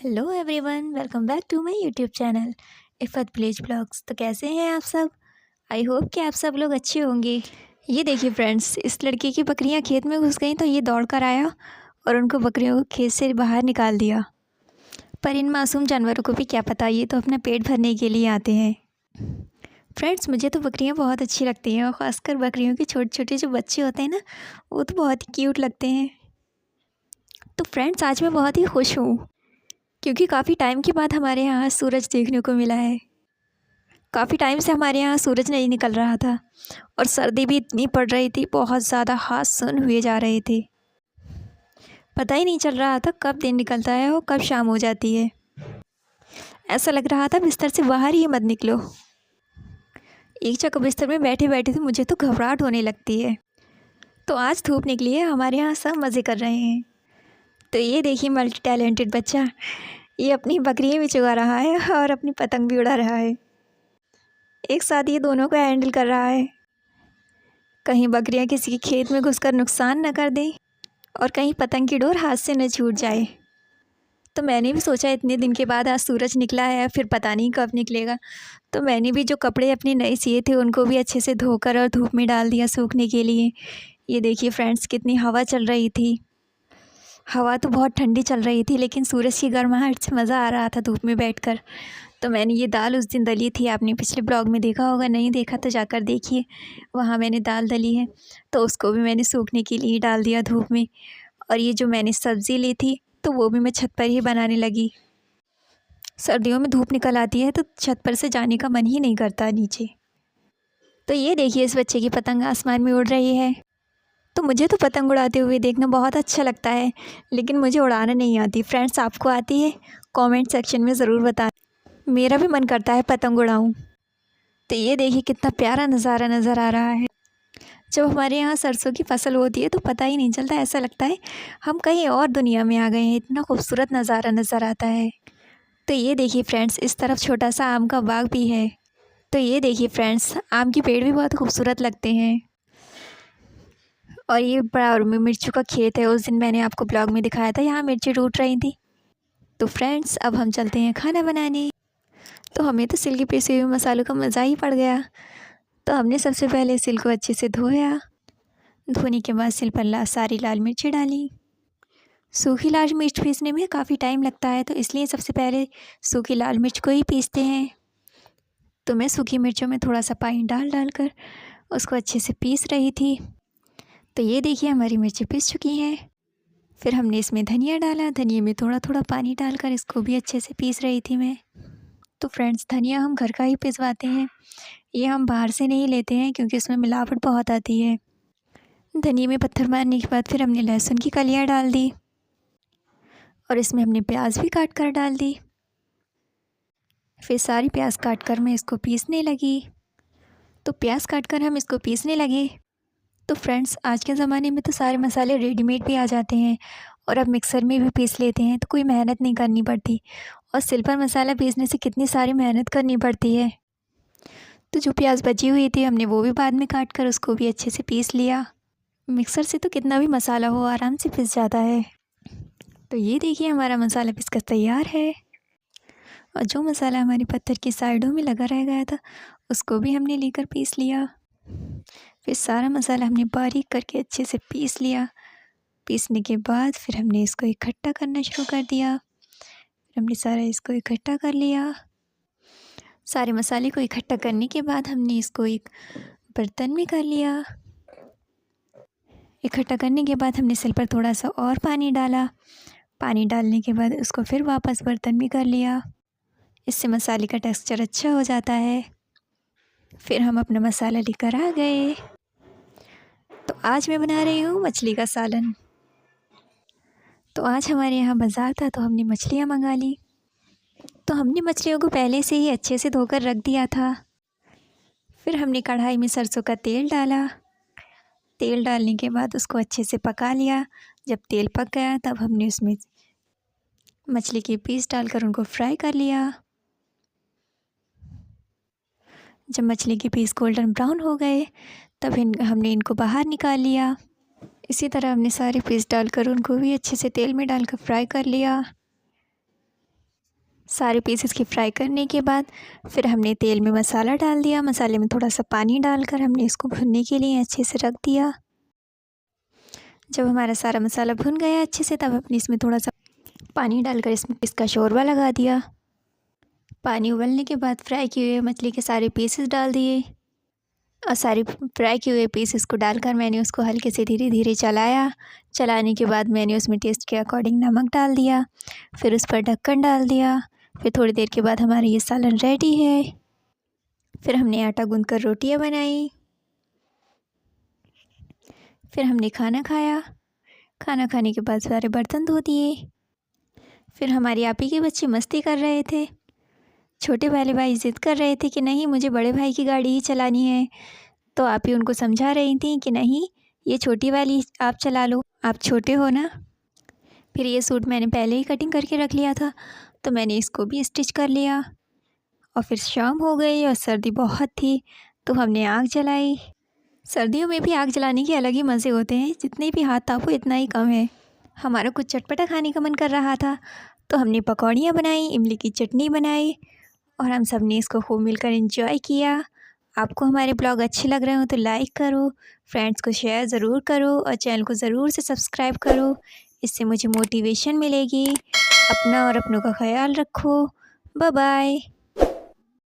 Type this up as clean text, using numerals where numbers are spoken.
Hello everyone, welcome back to my YouTube channel Iffat village blogs. तो कैसे हैं आप सब? आई होप कि आप सब लोग अच्छे होंगे। ये देखिए फ्रेंड्स, इस लड़के की बकरियां खेत में घुस गई तो ये दौड़ कर आया और उनको बकरियों को खेत से बाहर निकाल दिया। पर इन मासूम जानवरों को भी क्या पता, ये तो अपना पेट भरने के लिए आते हैं। फ्रेंड्स, मुझे तो बकरियां बहुत अच्छी लगती हैं और ख़ासकर बकरियों के छोटे छोटे जो बच्चे होते हैं ना, वो तो बहुत ही क्यूट लगते हैं। तो फ्रेंड्स, आज मैं बहुत ही खुश हूँ क्योंकि काफ़ी टाइम के बाद हमारे यहाँ सूरज देखने को मिला है। काफ़ी टाइम से हमारे यहाँ सूरज नहीं निकल रहा था और सर्दी भी इतनी पड़ रही थी, बहुत ज़्यादा हाथ सुन हुए जा रहे थे। पता ही नहीं चल रहा था कब दिन निकलता है और कब शाम हो जाती है। ऐसा लग रहा था बिस्तर से बाहर ही मत निकलो। एक जगह बिस्तर में बैठे बैठे तो मुझे तो घबराहट होने लगती है। तो आज धूप निकली है, हमारे यहाँ सब मज़े कर रहे हैं। तो ये देखिए मल्टी टैलेंटेड बच्चा, ये अपनी बकरियाँ भी चुगा रहा है और अपनी पतंग भी उड़ा रहा है। एक साथ ये दोनों को हैंडल कर रहा है। कहीं बकरियां किसी के खेत में घुसकर नुकसान न कर दें और कहीं पतंग की डोर हाथ से न छूट जाए। तो मैंने भी सोचा इतने दिन के बाद आज सूरज निकला है, फिर पता नहीं कब निकलेगा। तो मैंने भी जो कपड़े अपने नए सिए थे उनको भी अच्छे से धोकर और धूप में डाल दिया सूखने के लिए। ये देखिए फ्रेंड्स, कितनी हवा चल रही थी। हवा तो बहुत ठंडी चल रही थी, लेकिन सूरज की गर्माहट से मज़ा आ रहा था धूप में बैठकर। तो मैंने ये दाल उस दिन दली थी, आपने पिछले ब्लॉग में देखा होगा, नहीं देखा तो जाकर देखिए, वहाँ मैंने दाल दली है। तो उसको भी मैंने सूखने के लिए डाल दिया धूप में। और ये जो मैंने सब्ज़ी ली थी तो वो भी मैं छत पर ही बनाने लगी। सर्दियों में धूप निकल आती है तो छत पर से जाने का मन ही नहीं करता नीचे। तो ये देखिए, इस बच्चे की पतंग आसमान में उड़ रही है। तो मुझे तो पतंग उड़ाते हुए देखना बहुत अच्छा लगता है, लेकिन मुझे उड़ाना नहीं आती। फ्रेंड्स, आपको आती है? कमेंट सेक्शन में ज़रूर बताना। मेरा भी मन करता है पतंग उड़ाऊं। तो ये देखिए कितना प्यारा नज़ारा नज़र आ रहा है। जब हमारे यहाँ सरसों की फसल होती है तो पता ही नहीं चलता, ऐसा लगता है हम कहीं और दुनिया में आ गए हैं, इतना खूबसूरत नज़ारा नज़र आता है। तो ये देखिए फ्रेंड्स, इस तरफ छोटा सा आम का बाग भी है। तो ये देखिए फ्रेंड्स, आम के पेड़ भी बहुत खूबसूरत लगते हैं। और ये बड़ा मिर्चों का खेत है, उस दिन मैंने आपको ब्लॉग में दिखाया था, यहाँ मिर्ची टूट रही थी। तो फ्रेंड्स, अब हम चलते हैं खाना बनाने। तो हमें तो सिल के पिसे हुए मसालों का मज़ा ही पड़ गया। तो हमने सबसे पहले सिल को अच्छे से धोया। धोने के बाद सिल पर सारी लाल मिर्ची डाली। सूखी लाल मिर्च पीसने में काफ़ी टाइम लगता है, तो इसलिए सबसे पहले सूखी लाल मिर्च को ही पीसते हैं। तो मैं सूखी मिर्चों में थोड़ा सा पानी डाल कर उसको अच्छे से पीस रही थी। तो ये देखिए हमारी मिर्ची पीस चुकी हैं। फिर हमने इसमें धनिया डाला, धनिया में थोड़ा थोड़ा पानी डालकर इसको भी अच्छे से पीस रही थी मैं। तो फ्रेंड्स, धनिया हम घर का ही पिसवाते हैं, ये हम बाहर से नहीं लेते हैं क्योंकि इसमें मिलावट बहुत आती है। धनिया में पत्थर मारने के बाद फिर हमने लहसुन की कलियाँ डाल दी और इसमें हमने प्याज भी काट कर डाल दी। फिर सारी प्याज काट कर मैं इसको पीसने लगी। तो प्याज काट कर हम इसको पीसने लगे। तो फ्रेंड्स, आज के ज़माने में तो सारे मसाले रेडीमेड भी आ जाते हैं और अब मिक्सर में भी पीस लेते हैं, तो कोई मेहनत नहीं करनी पड़ती। और सिल पर मसाला पीसने से कितनी सारी मेहनत करनी पड़ती है। तो जो प्याज बची हुई थी हमने वो भी बाद में काट कर उसको भी अच्छे से पीस लिया। मिक्सर से तो कितना भी मसाला हो आराम से पिस जाता है। तो ये देखिए हमारा मसाला पिस कर तैयार है। और जो मसाला हमारी पत्थर की साइडों में लगा रह गया था उसको भी हमने लेकर पीस लिया। फिर सारा मसाला हमने बारीक करके अच्छे से पीस लिया। पीसने के बाद फिर हमने इसको इकट्ठा करना शुरू कर दिया। फिर हमने सारा इसको इकट्ठा कर लिया। सारे मसाले को इकट्ठा करने के बाद हमने इसको एक बर्तन में कर लिया। इकट्ठा करने के बाद हमने सिल पर थोड़ा सा और पानी डाला। पानी डालने के बाद उसको फिर वापस बर्तन में कर लिया। इससे मसाले का टेक्सचर अच्छा हो जाता है। फिर हम अपना मसाला लेकर आ गए। तो आज मैं बना रही हूँ मछली का सालन। तो आज हमारे यहाँ बाज़ार था तो हमने मछलियाँ मंगा ली। तो हमने मछलियों को पहले से ही अच्छे से धोकर रख दिया था। फिर हमने कढ़ाई में सरसों का तेल डाला। तेल डालने के बाद उसको अच्छे से पका लिया। जब तेल पक गया तब हमने उसमें मछली के पीस डालकर उनको फ्राई कर लिया। जब मछली के पीस गोल्डन ब्राउन हो गए तब हमने इनको बाहर निकाल लिया। इसी तरह हमने सारे पीस डालकर उनको भी अच्छे से तेल में डालकर फ्राई कर लिया। सारे पीसेस की फ्राई करने के बाद फिर हमने तेल में मसाला डाल दिया। मसाले में थोड़ा सा पानी डालकर हमने इसको भुनने के लिए अच्छे से रख दिया। जब हमारा सारा मसाला भुन गया अच्छे से, तब हमने इसमें थोड़ा सा पानी डालकर इसका शोरबा लगा दिया। पानी उबलने के बाद फ्राई किए हुए मछली के सारे पीसेस डाल दिए और सारे फ्राई किए हुए पीसेस को डालकर मैंने उसको हल्के से धीरे धीरे चलाया। चलाने के बाद मैंने उसमें टेस्ट के अकॉर्डिंग नमक डाल दिया। फिर उस पर ढक्कन डाल दिया। फिर थोड़ी देर के बाद हमारा ये सालन रेडी है। फिर हमने आटा गूंथकर रोटियां बनाई। फिर हमने खाना खाया। खाना खाने के बाद सारे बर्तन धो दिए। फिर हमारे आप ही के बच्चे मस्ती कर रहे थे। छोटे वाले भाई ज़िद कर रहे थे कि नहीं, मुझे बड़े भाई की गाड़ी ही चलानी है। तो आप ही उनको समझा रही थी कि नहीं, ये छोटी वाली आप चला लो, आप छोटे हो ना। फिर ये सूट मैंने पहले ही कटिंग करके रख लिया था, तो मैंने इसको भी स्टिच कर लिया। और फिर शाम हो गई और सर्दी बहुत थी, तो हमने आग जलाई। सर्दियों में भी आग जलाने के अलग ही मज़े होते हैं, जितने भी हाथ तापो इतना ही कम है। हमारा कुछ चटपटा खाने का मन कर रहा था, तो हमने पकौड़ियाँ बनाई, इमली की चटनी बनाई और हम सब ने इसको खूब मिलकर एंजॉय किया। आपको हमारे ब्लॉग अच्छे लग रहे हो तो लाइक करो, फ्रेंड्स को शेयर ज़रूर करो और चैनल को ज़रूर से सब्सक्राइब करो। इससे मुझे मोटिवेशन मिलेगी। अपना और अपनों का ख्याल रखो। Bye bye.